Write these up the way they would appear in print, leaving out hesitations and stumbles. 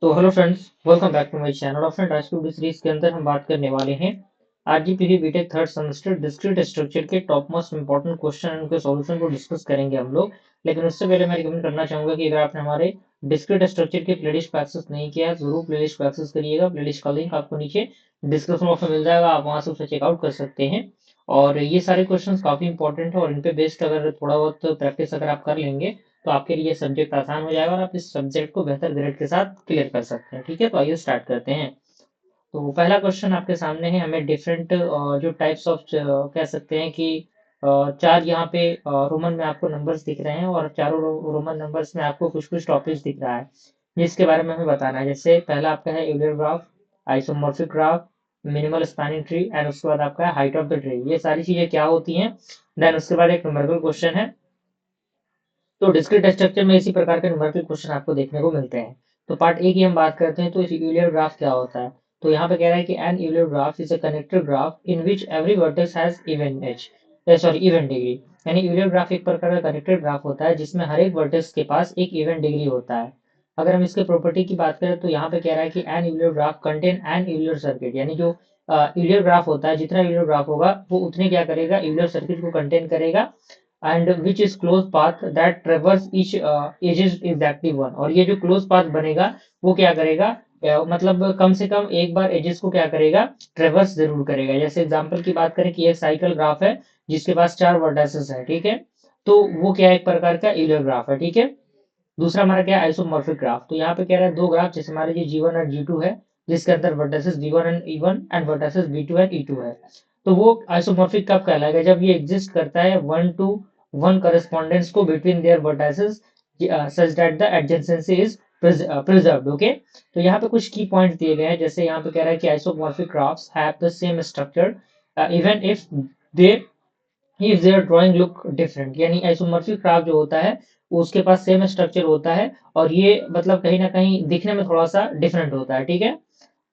तो hello friends, welcome back to my channel. और friend, आज की सीरीज के अंदर हम बात करने वाले हैं RGPV BTech third semester discrete structure के top most important question and उनके सॉल्यूशन को डिस्कस करेंगे हम लोग। लेकिन उससे पहले मैं रिकमेंड करना चाहूंगा कि अगर आपने हमारे डिस्क्रीट स्ट्रक्चर के प्लेलिस्ट को एक्सेस नहीं किया है, जरूर प्लेलिस्ट को एक्सेस करिएगा। प्लेलिस्ट का लिंक आपको नीचे डिस्क्रिप्शन बॉक्स में मिल जाएगा, आप वहां से उसे चेकआउट कर सकते हैं। और ये सारे क्वेश्चंस काफी इंपॉर्टेंट है और इन पे बेस्ड अगर थोड़ा बहुत प्रैक्टिस अगर आप कर लेंगे तो आपके लिए सब्जेक्ट आसान हो जाएगा और आप इस सब्जेक्ट को बेहतर ग्रेड के साथ क्लियर कर सकते हैं। ठीक है, तो आइए स्टार्ट करते हैं। तो पहला क्वेश्चन आपके सामने है। हमें डिफरेंट जो टाइप्स ऑफ कह सकते हैं कि चार यहाँ पे रोमन में आपको नंबर्स दिख रहे हैं और चारों रोमन नंबर्स में आपको कुछ कुछ टॉपिक्स दिख रहा है जिसके बारे में हमें बताना है। जैसे पहला आपका है Euler graph, isomorphic graph, minimal spanning tree and उसके बाद आपका है हाइट ऑफ द ट्री। ये सारी चीजें क्या होती हैं। देन उसके बाद एक न्यूमेरिकल क्वेश्चन है। तो डिस्क्रीट स्ट्रक्चर में इसी प्रकार के न्यूमेरिकल क्वेश्चन आपको देखने को मिलते हैं। तो पार्ट ए की हम बात करते हैं। तो इस यूलर ग्राफ क्या होता है। तो यहाँ पे कह रहा है कि an Euler graph is a connected graph in which every vertex has even edge, sorry even degree. यानी यूलर ग्राफ एक प्रकार का कनेक्टेड ग्राफ होता है जिसमें हर एक वर्टेक्स के पास एक इवन डिग्री होता है। अगर हम इसके प्रॉपर्टी की बात करें तो यहाँ पे कह रहा है कि an Euler graph contain an Euler circuit, यानी जो यूलर ग्राफ होता है, जितना यूलर ग्राफ होगा वो उतने क्या करेगा, यूलर सर्किट को कंटेन करेगा। And which is close path that traverse each edge is exactly one. और ये जो क्लोज पाथ बनेगा वो क्या करेगा, मतलब कम से कम एक बार एजेस को क्या करेगा, ट्रेवर्स जरूर करेगा। जैसे एग्जांपल की बात करें कि एक साइकिल ग्राफ है जिसके पास चार वर्टाइसेस है, ठीक है, तो वो क्या एक प्रकार का यूलर ग्राफ है। ठीक है, दूसरा हमारा क्या है, आइसोमॉर्फिक ग्राफ। तो यहाँ पे कह रहा है दो ग्राफ जैसे हमारे जी G1 और G2 है, जिसके अंदर vertices V1 and E1 and vertices V2 and E2 है। तो वो आइसोमॉर्फिक कब कहलाएगा, जब ये एग्जिस्ट करता है 1 to 1 करस्पॉन्डेंस को between their vertices such that the adjacency is preserved. Okay, तो यहाँ पे कुछ की पॉइंट दिए गए हैं। जैसे यहाँ पे कह रहा है कि isomorphic graphs have the same structure even they if their drawing look different. यानी आइसोमॉर्फिक ग्राफ जो होता है वो उसके पास सेम स्ट्रक्चर होता है और ये मतलब कहीं ना कहीं दिखने में थोड़ा सा डिफरेंट होता है। ठीक है,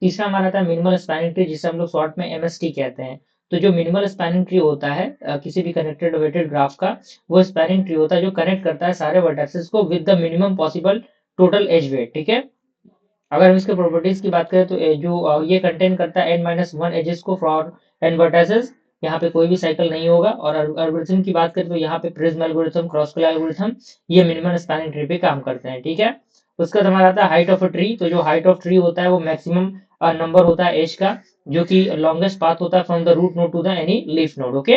तीसरा हमारा था मिनिमल स्पैनिंग ट्री, जिसे हम लोग शॉर्ट में एमएसटी कहते हैं। तो जो मिनिमल स्पैनिंग ट्री होता है किसी भी कनेक्टेड वेटेड ग्राफ का, वो स्पैनिंग ट्री होता है जो कनेक्ट करता है सारे वर्टेक्सेस को with the minimum possible total edge weight. ठीक है, अगर हम इसके प्रॉपर्टीज की बात करें तो जो ये कंटेन करता है n-1 एजेस को फॉर n वर्टाइसेस। यहाँ पे कोई भी साइकिल नहीं होगा। और एल्गोरिथम की बात करें तो यहाँ पे प्रिज्म एल्गोरिथम, क्रॉसकल एल्गोरिथम, ये मिनिमम स्पैनिंग ट्री पे काम करते हैं। ठीक है, उसका बाद हमारा आता है हाइट ऑफ अ ट्री। तो जो हाइट ऑफ ट्री होता है वो मैक्सिमम नंबर होता है एज का, जो कि लॉन्गेस्ट पाथ होता है from the root node to the any leaf node. Okay,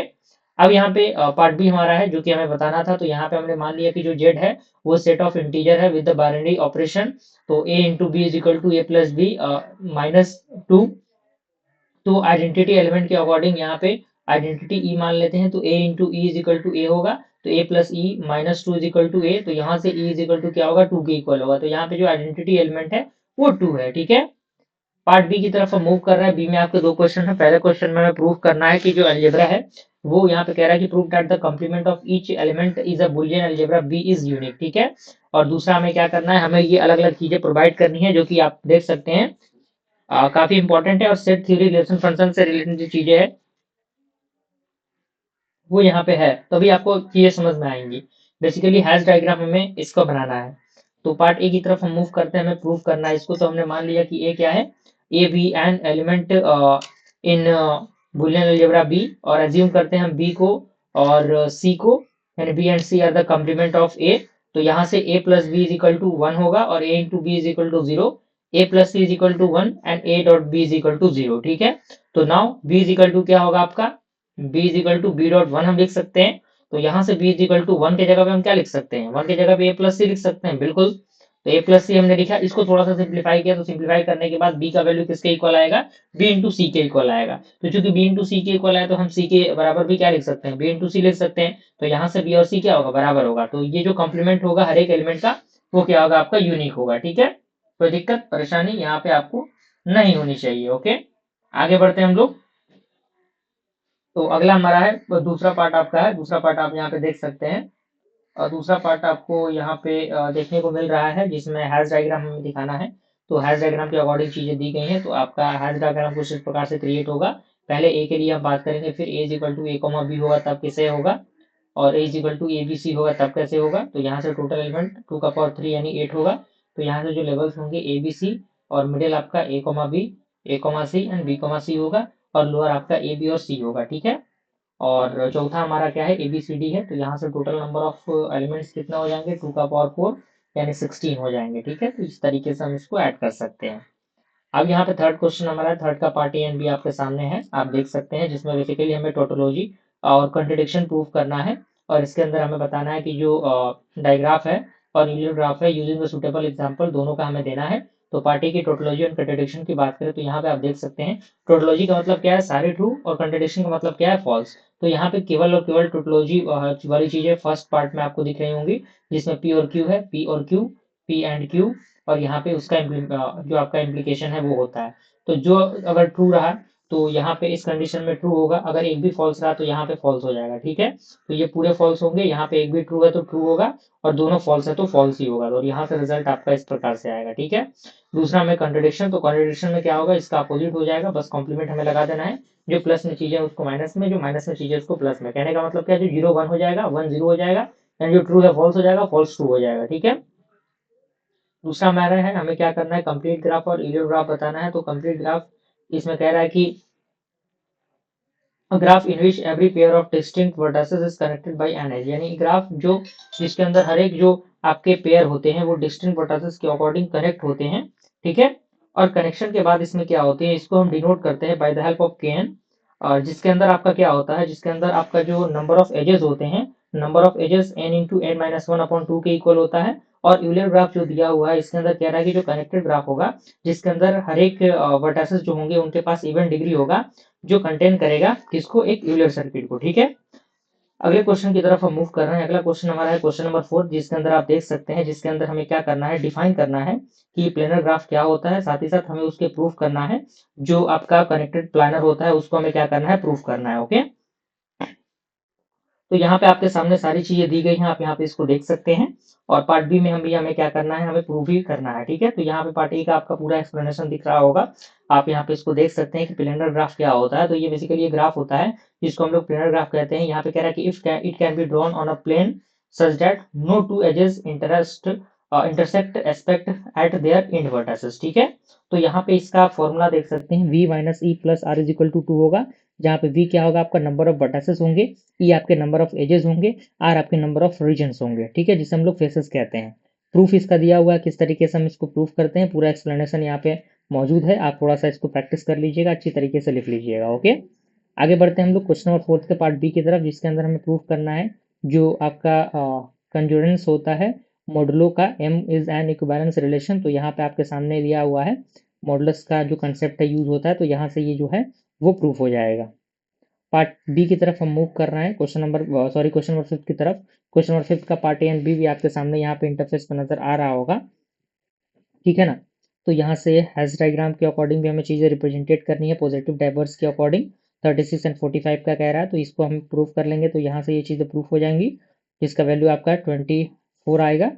अब यहाँ पे पार्ट बी हमारा है जो कि हमें बताना था। तो यहाँ पे हमने मान लिया कि जो जेड है वो सेट ऑफ इंटीजर है विद द बाइनरी ऑपरेशन। तो a into B is equal to A plus B -2। तो आइडेंटिटी एलिमेंट के अकॉर्डिंग यहाँ पे आइडेंटिटी ई मान लेते हैं। तो a into E is equal to A होगा। तो a plus E -2 is equal to A. तो यहाँ से e इज इक्वल टू क्या होगा, 2 के इक्वल होगा। तो यहाँ पे जो आइडेंटिटी एलिमेंट है वो 2 है। ठीक है, पार्ट बी की तरफ हम मूव कर रहे हैं। बी में आपके दो क्वेश्चन है। पहले क्वेश्चन में हमें प्रूव करना है कि जो अलजेब्रा है वो यहाँ पे कह रहा है कि prove that the complement of each element is a Boolean algebra B is unique. ठीक है, और दूसरा हमें क्या करना है, हमें ये अलग अलग चीजें प्रोवाइड करनी है जो कि आप देख सकते हैं काफी इंपॉर्टेंट है। और सेट थ्योरी रिलेशन फंक्शन से रिलेटेड जो चीजें है वो यहाँ पे है, तभी आपको चीजें समझ में आएंगी। बेसिकली हैश डायग्राम हमें इसको बनाना है। तो पार्ट ए की तरफ हम मूव करते हैं, हमें प्रूव करना है इसको। तो हमने मान लिया कि ए क्या है, A B an element in Boolean algebra B, और एज्यूम करते हैं हम बी को और सी को, यानी B and C are the complement of A. तो यहाँ से A plus B is equal to 1 होगा और A into B is equal to 0, A plus C is equal to 1 and A dot B is equal to 0। ठीक है, तो now B is equal to क्या होगा आपका, b is equal to B dot one हम लिख सकते हैं। तो यहाँ से b इज इक्वल टू 1 के जगह पे हम क्या लिख सकते हैं, 1 के जगह पे a प्लस सी लिख सकते हैं, बिल्कुल। तो a प्लस सी हमने लिखा, इसको थोड़ा सा सिंप्लीफाई किया। तो सिंप्लीफाई करने के बाद b का वैल्यू किसके इक्वल आएगा, b इंटू सी के इक्वल आएगा। तो चूंकि b इंटू सी के इक्वल आया तो हम c के बराबर भी क्या लिख सकते हैं, b इंटू सी लिख सकते हैं। तो यहाँ से b और c क्या होगा, बराबर होगा। तो ये जो कॉम्प्लीमेंट होगा हर एक एलिमेंट का वो क्या होगा, आपका यूनिक होगा। ठीक है, कोई दिक्कत परेशानी यहाँ पे आपको नहीं होनी चाहिए। ओके, आगे बढ़ते हैं हम लोग। तो अगला हमारा है दूसरा पार्ट आपका है। दूसरा पार्ट आप यहाँ पे देख सकते हैं। और दूसरा पार्ट आपको यहाँ पे देखने को मिल रहा है जिसमें हैश डायग्राम हमें दिखाना है। तो हैश डायग्राम के अकॉर्डिंग चीजें दी गई हैं। तो आपका हैश डायग्राम कुछ इस प्रकार से क्रिएट होगा। पहले ए के लिए हम बात करेंगे, फिर A is equal to A comma B होगा तब कैसे होगा, और A is equal to A B C होगा तब कैसे होगा। तो यहाँ से टोटल एलिमेंट 2 का पावर 3 यानी 8 होगा। तो यहाँ से जो लेवल्स होंगे ए बी सी और मिडिल आपका A comma C and B comma C होगा और लोअर आपका ए बी और सी होगा, ठीक है। और चौथा हमारा क्या है, ए बी सी डी है, तो यहाँ से टोटल नंबर ऑफ एलिमेंट्स कितना हो जाएंगे, 2 का पावर 4 यानी 16 हो जाएंगे, ठीक है। तो इस तरीके से हम इसको ऐड कर सकते हैं। अब यहाँ पे थर्ड क्वेश्चन हमारा है, थर्ड का पार्ट ए एंड बी आपके सामने है, आप देख सकते हैं, जिसमें बेसिकली हमें टोटोलॉजी और कंट्रडिक्शन प्रूव करना है। और इसके अंदर हमें बताना है कि जो डायग्राफ है और यूनिट ग्राफ है, यूजिंग द सुटेबल एग्जांपल, दोनों का हमें देना है। तो पार्टी की टोटोलॉजी और कंट्रडिक्शन की बात करें तो यहाँ पे आप देख सकते हैं, टोटोलॉजी का मतलब क्या है, सारे ट्रू, और कंट्रडिक्शन का मतलब क्या है, फॉल्स। तो यहाँ पे केवल और केवल टोटोलॉजी वाली चीजें फर्स्ट पार्ट में आपको दिख रही होंगी, जिसमें पी और क्यू है, पी और क्यू, पी एंड क्यू, और यहाँ पे उसका जो आपका इम्प्लीकेशन है वो होता है। तो जो अगर ट्रू रहा तो यहाँ पे इस कंडीशन में ट्रू होगा, अगर एक भी फॉल्स रहा तो यहाँ पे फॉल्स हो जाएगा, ठीक है। तो ये पूरे फॉल्स होंगे, यहाँ पे एक भी ट्रू है तो ट्रू होगा, और दोनों फॉल्स है तो फॉल्स ही होगा, और यहाँ से रिजल्ट आपका इस प्रकार से आएगा, ठीक है। दूसरा हमें कंट्रडिक्शन, तो कंट्रडिक्शन में क्या होगा, इसका अपोजिट हो जाएगा, बस कॉम्प्लीमेंट हमें लगा देना है, जो प्लस में चीजें उसको माइनस में, जो माइनस में चीजें उसको प्लस में। कहने का मतलब क्या है, जो 0 1 हो जाएगा, 1 0 हो जाएगा, एंड जो ट्रू है फॉल्स हो जाएगा, फॉल्स ट्रू हो जाएगा, ठीक है। दूसरा हमारा है, हमें क्या करना है, कंप्लीट ग्राफ और इलियर ग्राफ बताना है। तो कंप्लीट ग्राफ इसमें कह रहा है कि graph in which every pair of distinct vertices is connected by an edge, यानी ग्राफ जो जिसके अंदर हर एक जो आपके पेयर होते हैं वो डिस्टिंक्ट वर्टिसेस के अकॉर्डिंग कनेक्ट होते हैं, ठीक है। और कनेक्शन के बाद इसमें क्या होते हैं, इसको हम डिनोट करते हैं बाय द हेल्प ऑफ के एन, और जिसके अंदर आपका क्या होता है, जिसके अंदर आपका जो नंबर ऑफ एजेस होते हैं, number of edges N into N minus one upon two के इक्वल होता है। और यूलर ग्राफ जो दिया हुआ है इसके अंदर कह रहा है कि जो कनेक्टेड ग्राफ होगा, जिसके अंदर हर एक वर्टिसेस जो होंगे उनके पास इवन डिग्री होगा, जो कंटेन करेगा किसको, एक यूलर सर्किट को, ठीक है। अगले क्वेश्चन की तरफ हम मूव कर रहे हैं। अगला क्वेश्चन हमारा है क्वेश्चन नंबर 4, जिसके अंदर आप देख सकते हैं, जिसके अंदर हमें क्या करना है, डिफाइन करना है कि प्लेनर ग्राफ क्या होता है, साथ ही साथ हमें उसके प्रूफ करना है, जो आपका कनेक्टेड प्लानर होता है उसको हमें क्या करना है, प्रूफ करना है, ओके। तो यहाँ पे आपके सामने सारी चीजें दी गई हैं, आप यहाँ पे इसको देख सकते हैं। और पार्ट बी में हम भी हमें क्या करना है, हमें प्रूव ही करना है, ठीक है। तो यहाँ पे पार्ट ए का आपका पूरा एक्सप्लेनेशन दिख रहा होगा, आप यहाँ पे इसको देख सकते हैं कि प्लेनर ग्राफ क्या होता है। तो ये बेसिकली ये ग्राफ होता है जिसको हम लोग प्लेनर ग्राफ कहते हैं। यहाँ पे कह रहा है कि if it can be drawn on a plane such that no two edges intersect except at their end vertices, ठीक है। तो यहाँ पे इसका फॉर्मूला देख सकते हैं, v minus E plus R is equal to 2 होगा, जहाँ पे v क्या होगा, आपका नंबर ऑफ वर्टिसेस होंगे, ई आपके नंबर ऑफ एजेस होंगे, आर आपके नंबर ऑफ रीजन्स होंगे, ठीक है, जिसे हम लोग फेसेस कहते हैं। प्रूफ इसका दिया हुआ है, किस तरीके से हम इसको प्रूफ करते हैं, पूरा एक्सप्लेनेशन यहाँ पे मौजूद है, आप थोड़ा सा इसको प्रैक्टिस कर लीजिएगा, अच्छी तरीके से लिख लीजिएगा, ओके। आगे बढ़ते हैं हम लोग क्वेश्चन नंबर 4 के पार्ट बी की तरफ, जिसके अंदर हमें प्रूफ करना है जो आपका कंजूरेंस होता है मॉडुलो का, m is an equivalence relation. तो यहाँ पे आपके सामने दिया हुआ है, मॉडुलस का जो कंसेप्ट है यूज होता है, तो यहाँ से ये जो है वो प्रूफ हो जाएगा। पार्ट बी की तरफ हम मूव कर रहे हैं, क्वेश्चन नंबर 5 की तरफ। क्वेश्चन नंबर 5 का पार्ट ए एंड बी भी आपके सामने यहाँ पे इंटरफेस पर नजर आ रहा होगा, ठीक है ना। तो यहाँ से हैश डायग्राम के अकॉर्डिंग भी हमें चीज़ें रिप्रेजेंटेट करनी है, पॉजिटिव डाइवर्स के अकॉर्डिंग। 36 एंड 45 का कह रहा है, तो इसको हम प्रूफ कर लेंगे, तो यहाँ से ये चीज़ें प्रूफ हो जाएंगी, जिसका वैल्यू आपका 24 आएगा।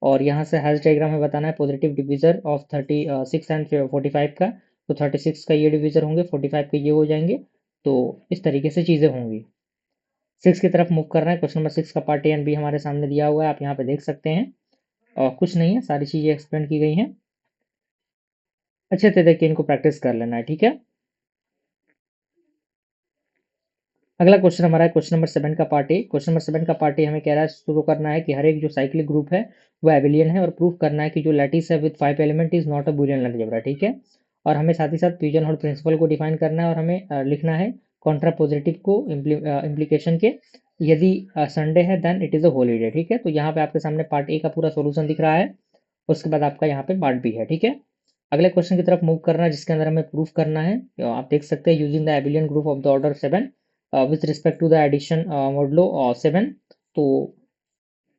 और यहाँ से हैश डायग्राम में बताना है पॉजिटिव डिविजर ऑफ 36 एंड 45 का, तो 36 का ये डिविजर होंगे, 45 के ये हो जाएंगे, तो इस तरीके से चीज़ें होंगी। 6 की तरफ मूव कर रहे हैं, क्वेश्चन नंबर 6 का पार्ट ए एंड बी हमारे सामने दिया हुआ है, आप यहाँ पे देख सकते हैं, और कुछ नहीं है, सारी चीज़ें एक्सप्लेन की गई हैं, अच्छे से देखिए, इनको प्रैक्टिस कर लेना है, ठीक है। अगला क्वेश्चन हमारा है क्वेश्चन नंबर 7 का पार्ट ए। क्वेश्चन नंबर 7 का पार्ट ए हमें कह रहा है, शुरू करना है कि हर एक जो साइक्लिक ग्रुप है वो एबिलियन है, और प्रूफ करना है कि जो लैटिस है with 5 element is not a Boolean algebra, ठीक है। और हमें साथ ही साथ फ्यूजन और प्रिंसिपल को डिफाइन करना है, और हमें लिखना है कॉन्ट्रा पॉजिटिव को इम्प्लीकेशन के, यदि संडे है then it is a holiday, ठीक है। तो यहाँ पे आपके सामने पार्ट ए का पूरा सोल्यूशन दिख रहा है, उसके बाद आपका यहाँ पे पार्ट बी है, ठीक है। अगले क्वेश्चन की तरफ मूव करना है, जिसके अंदर हमें प्रूफ करना है, आप देख सकते हैं, using the abelian group of the order 7 with respect to the addition modulo 7। तो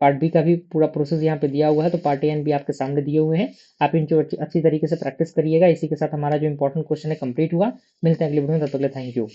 पार्ट बी का भी पूरा प्रोसेस यहाँ पे दिया हुआ है, तो पार्ट ए एंड बी आपके सामने दिए हुए हैं, आप इनको अच्छी तरीके से प्रैक्टिस करिएगा। इसी के साथ हमारा जो इंपॉर्टेंट क्वेश्चन है कंप्लीट हुआ। मिलते हैं अगले वीडियो में, तब तक के लिए थैंक यू।